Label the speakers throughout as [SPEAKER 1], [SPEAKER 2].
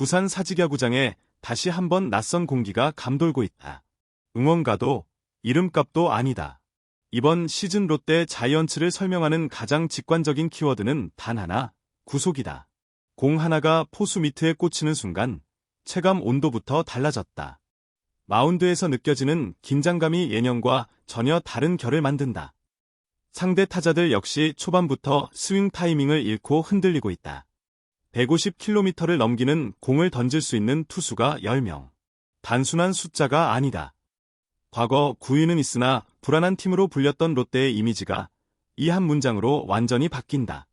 [SPEAKER 1] 부산 사직야구장에 다시 한번 낯선 공기가 감돌고 있다. 응원가도 이름값도 아니다. 이번 시즌 롯데 자이언츠를 설명하는 가장 직관적인 키워드는 단 하나, 구속이다. 공 하나가 포수 미트에 꽂히는 순간 체감 온도부터 달라졌다. 마운드에서 느껴지는 긴장감이 예년과 전혀 다른 결을 만든다. 상대 타자들 역시 초반부터 스윙 타이밍을 잃고 흔들리고 있다. 150km를 넘기는 공을 던질 수 있는 투수가 10명. 단순한 숫자가 아니다. 과거 구위는 있으나 불안한 팀으로 불렸던 롯데의 이미지가 이 한 문장으로 완전히 바뀐다.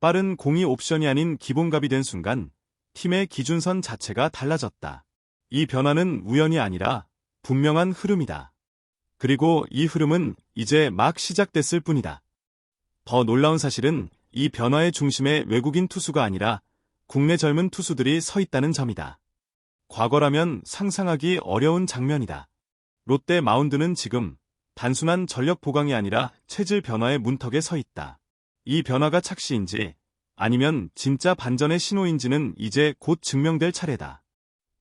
[SPEAKER 1] 빠른 공이 옵션이 아닌 기본값이 된 순간 팀의 기준선 자체가 달라졌다. 이 변화는 우연이 아니라 분명한 흐름이다. 그리고 이 흐름은 이제 막 시작됐을 뿐이다. 더 놀라운 사실은 이 변화의 중심에 외국인 투수가 아니라 국내 젊은 투수들이 서 있다는 점이다. 과거라면 상상하기 어려운 장면이다. 롯데 마운드는 지금 단순한 전력 보강이 아니라 체질 변화의 문턱에 서 있다. 이 변화가 착시인지 아니면 진짜 반전의 신호인지는 이제 곧 증명될 차례다.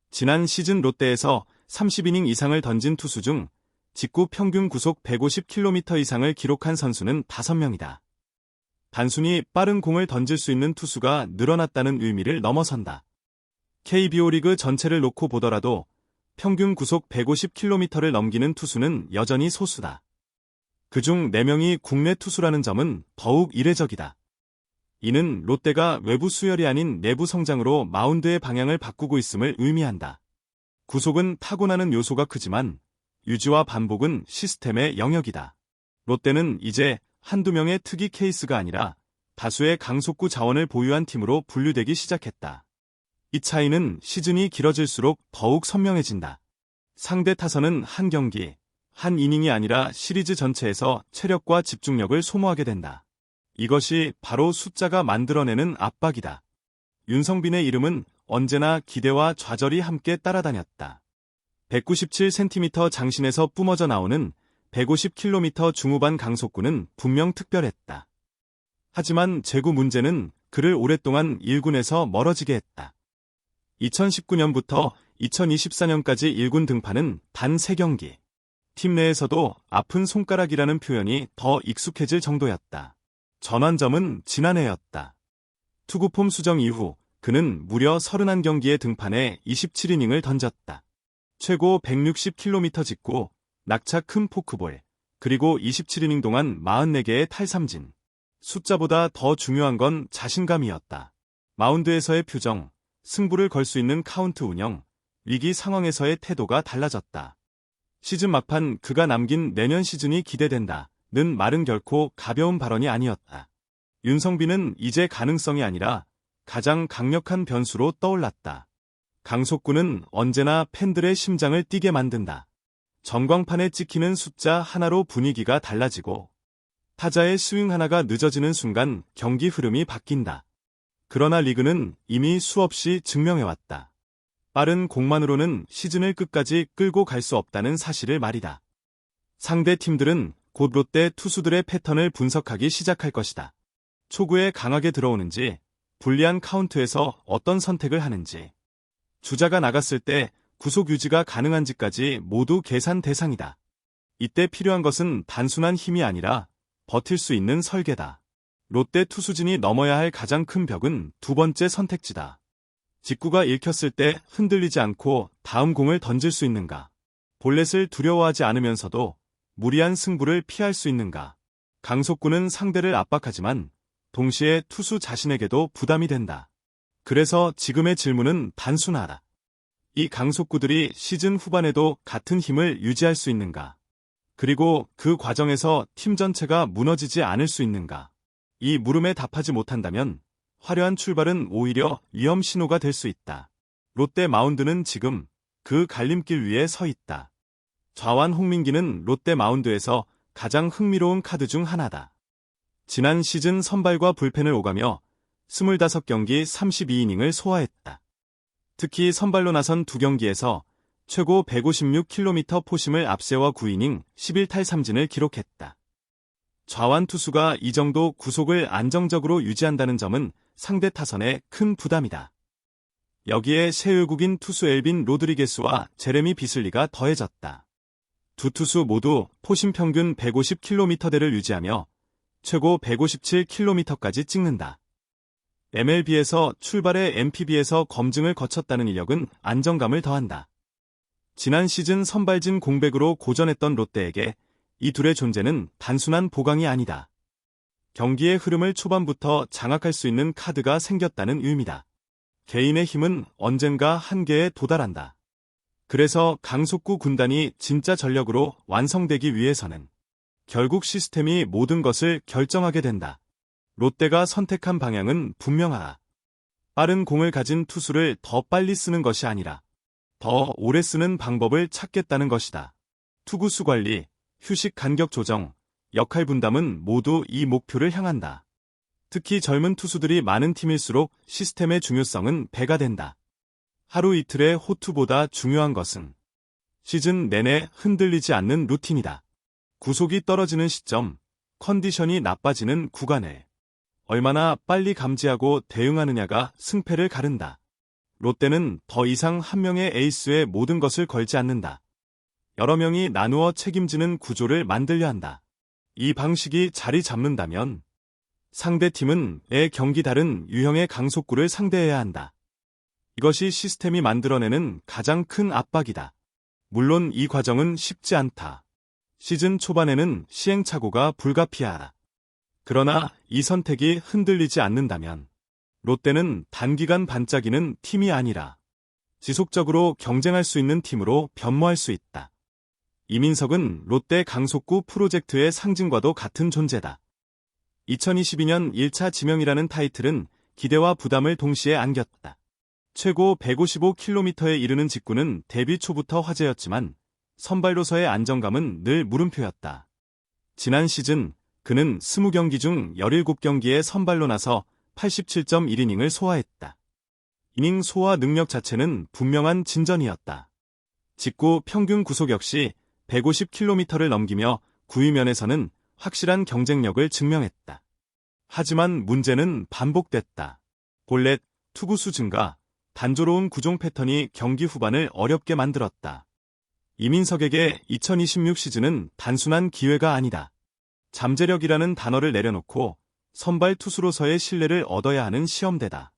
[SPEAKER 1] 지난 시즌 롯데에서 30이닝 이상을 던진 투수 중 직구 평균 구속 150km 이상을 기록한 선수는 5명이다. 단순히 빠른 공을 던질 수 있는 투수가 늘어났다는 의미를 넘어선다. KBO 리그 전체를 놓고 보더라도 평균 구속 150km를 넘기는 투수는 여전히 소수다. 그중 4명이 국내 투수라는 점은 더욱 이례적이다. 이는 롯데가 외부 수혈이 아닌 내부 성장으로 마운드의 방향을 바꾸고 있음을 의미한다. 구속은 타고나는 요소가 크지만 유지와 반복은 시스템의 영역이다. 롯데는 이제 한두 명의 특이 케이스가 아니라 다수의 강속구 자원을 보유한 팀으로 분류되기 시작했다. 이 차이는 시즌이 길어질수록 더욱 선명해진다. 상대 타선은 한 경기, 한 이닝이 아니라 시리즈 전체에서 체력과 집중력을 소모하게 된다. 이것이 바로 숫자가 만들어내는 압박이다. 윤성빈의 이름은 언제나 기대와 좌절이 함께 따라다녔다. 197cm 장신에서 뿜어져 나오는 150km 중후반 강속구는 분명 특별했다. 하지만 제구 문제는 그를 오랫동안 1군에서 멀어지게 했다. 2019년부터 2024년까지 1군 등판은 단 3경기. 팀 내에서도 아픈 손가락이라는 표현이 더 익숙해질 정도였다. 전환점은 지난해였다. 투구폼 수정 이후 그는 무려 31경기에 등판해 27이닝을 던졌다. 최고 160km 직구, 낙차 큰 포크볼, 그리고 27이닝 동안 44개의 탈삼진. 숫자보다 더 중요한 건 자신감이었다. 마운드에서의 표정, 승부를 걸 수 있는 카운트 운영, 위기 상황에서의 태도가 달라졌다. 시즌 막판 그가 남긴 내년 시즌이 기대된다. 는 말은 결코 가벼운 발언이 아니었다. 윤성빈은 이제 가능성이 아니라 가장 강력한 변수로 떠올랐다. 강속구는 언제나 팬들의 심장을 뛰게 만든다. 전광판에 찍히는 숫자 하나로 분위기가 달라지고 타자의 스윙 하나가 늦어지는 순간 경기 흐름이 바뀐다. 그러나 리그는 이미 수없이 증명해왔다. 빠른 공만으로는 시즌을 끝까지 끌고 갈 수 없다는 사실을 말이다. 상대 팀들은 곧 롯데 투수들의 패턴을 분석하기 시작할 것이다. 초구에 강하게 들어오는지, 불리한 카운트에서 어떤 선택을 하는지, 주자가 나갔을 때 구속 유지가 가능한지까지 모두 계산 대상이다. 이때 필요한 것은 단순한 힘이 아니라 버틸 수 있는 설계다. 롯데 투수진이 넘어야 할 가장 큰 벽은 두 번째 선택지다. 직구가 읽혔을 때 흔들리지 않고 다음 공을 던질 수 있는가? 볼넷을 두려워하지 않으면서도 무리한 승부를 피할 수 있는가? 강속구는 상대를 압박하지만 동시에 투수 자신에게도 부담이 된다. 그래서 지금의 질문은 단순하다. 이 강속구들이 시즌 후반에도 같은 힘을 유지할 수 있는가? 그리고 그 과정에서 팀 전체가 무너지지 않을 수 있는가? 이 물음에 답하지 못한다면 화려한 출발은 오히려 위험 신호가 될 수 있다. 롯데 마운드는 지금 그 갈림길 위에 서 있다. 좌완 홍민기는 롯데 마운드에서 가장 흥미로운 카드 중 하나다. 지난 시즌 선발과 불펜을 오가며 25경기 32이닝을 소화했다. 특히 선발로 나선 2경기에서 최고 156km 포심을 앞세워 9이닝 11탈삼진을 기록했다. 좌완 투수가 이 정도 구속을 안정적으로 유지한다는 점은 상대 타선에 큰 부담이다. 여기에 새 외국인 투수 엘빈 로드리게스와 제레미 비슬리가 더해졌다. 두 투수 모두 포심 평균 150km대를 유지하며 최고 157km까지 찍는다. MLB에서 출발해 NPB에서 검증을 거쳤다는 이력은 안정감을 더한다. 지난 시즌 선발진 공백으로 고전했던 롯데에게 이 둘의 존재는 단순한 보강이 아니다. 경기의 흐름을 초반부터 장악할 수 있는 카드가 생겼다는 의미다. 개인의 힘은 언젠가 한계에 도달한다. 그래서 강속구 군단이 진짜 전력으로 완성되기 위해서는 결국 시스템이 모든 것을 결정하게 된다. 롯데가 선택한 방향은 분명하다. 빠른 공을 가진 투수를 더 빨리 쓰는 것이 아니라 더 오래 쓰는 방법을 찾겠다는 것이다. 투구수 관리, 휴식 간격 조정, 역할 분담은 모두 이 목표를 향한다. 특히 젊은 투수들이 많은 팀일수록 시스템의 중요성은 배가 된다. 하루 이틀의 호투보다 중요한 것은 시즌 내내 흔들리지 않는 루틴이다. 구속이 떨어지는 시점, 컨디션이 나빠지는 구간을 얼마나 빨리 감지하고 대응하느냐가 승패를 가른다. 롯데는 더 이상 한 명의 에이스에 모든 것을 걸지 않는다. 여러 명이 나누어 책임지는 구조를 만들려 한다. 이 방식이 자리 잡는다면 상대팀은 매 경기 다른 유형의 강속구를 상대해야 한다. 이것이 시스템이 만들어내는 가장 큰 압박이다. 물론 이 과정은 쉽지 않다. 시즌 초반에는 시행착오가 불가피하다. 그러나 이 선택이 흔들리지 않는다면 롯데는 단기간 반짝이는 팀이 아니라 지속적으로 경쟁할 수 있는 팀으로 변모할 수 있다. 이민석은 롯데 강속구 프로젝트의 상징과도 같은 존재다. 2022년 1차 지명이라는 타이틀은 기대와 부담을 동시에 안겼다. 최고 155km에 이르는 직구는 데뷔 초부터 화제였지만 선발로서의 안정감은 늘 물음표였다. 지난 시즌 그는 20경기 중 17경기에 선발로 나서 87.1이닝을 소화했다. 이닝 소화 능력 자체는 분명한 진전이었다. 직구 평균 구속 역시 150km를 넘기며 구위면에서는 확실한 경쟁력을 증명했다. 하지만 문제는 반복됐다. 볼넷, 투구수 증가, 단조로운 구종 패턴이 경기 후반을 어렵게 만들었다. 이민석에게 2026 시즌은 단순한 기회가 아니다. 잠재력이라는 단어를 내려놓고 선발 투수로서의 신뢰를 얻어야 하는 시험대다.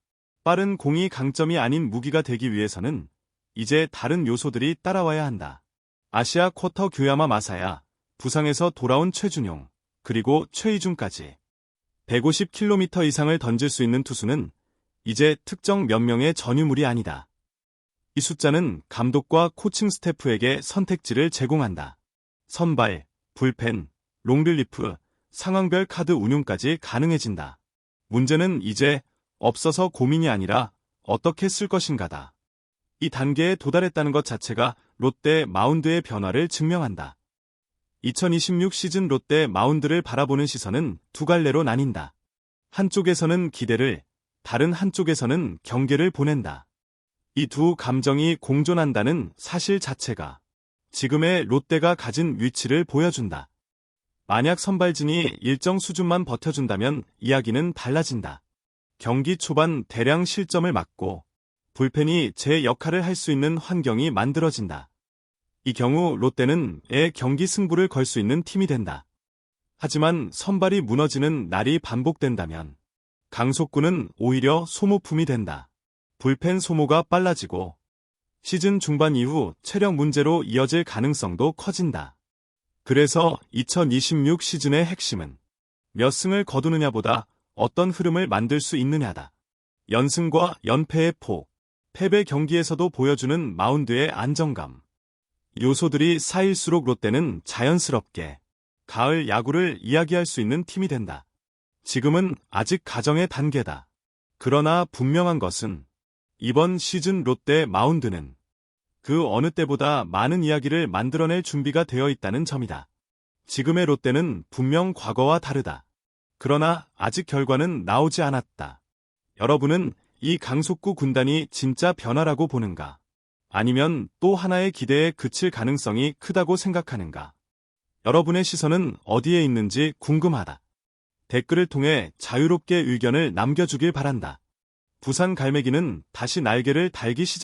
[SPEAKER 1] 빠른 공이 강점이 아닌 무기가 되기 위해서는 이제 다른 요소들이 따라와야 한다. 아시아 쿼터 교야마 마사야, 부상에서 돌아온 최준용, 그리고 최이중까지 150km 이상을 던질 수 있는 투수는 이제 특정 몇 명의 전유물이 아니다. 이 숫자는 감독과 코칭 스태프에게 선택지를 제공한다. 선발, 불펜, 롱릴리프, 상황별 카드 운용까지 가능해진다. 문제는 이제 없어서 고민이 아니라 어떻게 쓸 것인가다. 이 단계에 도달했다는 것 자체가 롯데 마운드의 변화를 증명한다. 2026 시즌 롯데 마운드를 바라보는 시선은 두 갈래로 나뉜다. 한쪽에서는 기대를, 다른 한쪽에서는 경계를 보낸다. 이 두 감정이 공존한다는 사실 자체가 지금의 롯데가 가진 위치를 보여준다. 만약 선발진이 일정 수준만 버텨준다면 이야기는 달라진다. 경기 초반 대량 실점을 막고 불펜이 제 역할을 할 수 있는 환경이 만들어진다. 이 경우 롯데는 경기 승부를 걸 수 있는 팀이 된다. 하지만 선발이 무너지는 날이 반복된다면 강속구는 오히려 소모품이 된다. 불펜 소모가 빨라지고 시즌 중반 이후 체력 문제로 이어질 가능성도 커진다. 그래서 2026 시즌의 핵심은 몇 승을 거두느냐보다 어떤 흐름을 만들 수 있느냐다. 연승과 연패의 폭, 패배 경기에서도 보여주는 마운드의 안정감. 요소들이 쌓일수록 롯데는 자연스럽게 가을 야구를 이야기할 수 있는 팀이 된다. 지금은 아직 가정의 단계다. 그러나 분명한 것은 이번 시즌 롯데 마운드는 그 어느 때보다 많은 이야기를 만들어낼 준비가 되어 있다는 점이다. 지금의 롯데는 분명 과거와 다르다. 그러나 아직 결과는 나오지 않았다. 여러분은 이 강속구 군단이 진짜 변화라고 보는가? 아니면 또 하나의 기대에 그칠 가능성이 크다고 생각하는가? 여러분의 시선은 어디에 있는지 궁금하다. 댓글을 통해 자유롭게 의견을 남겨주길 바란다. 부산 갈매기는 다시 날개를 달기 시작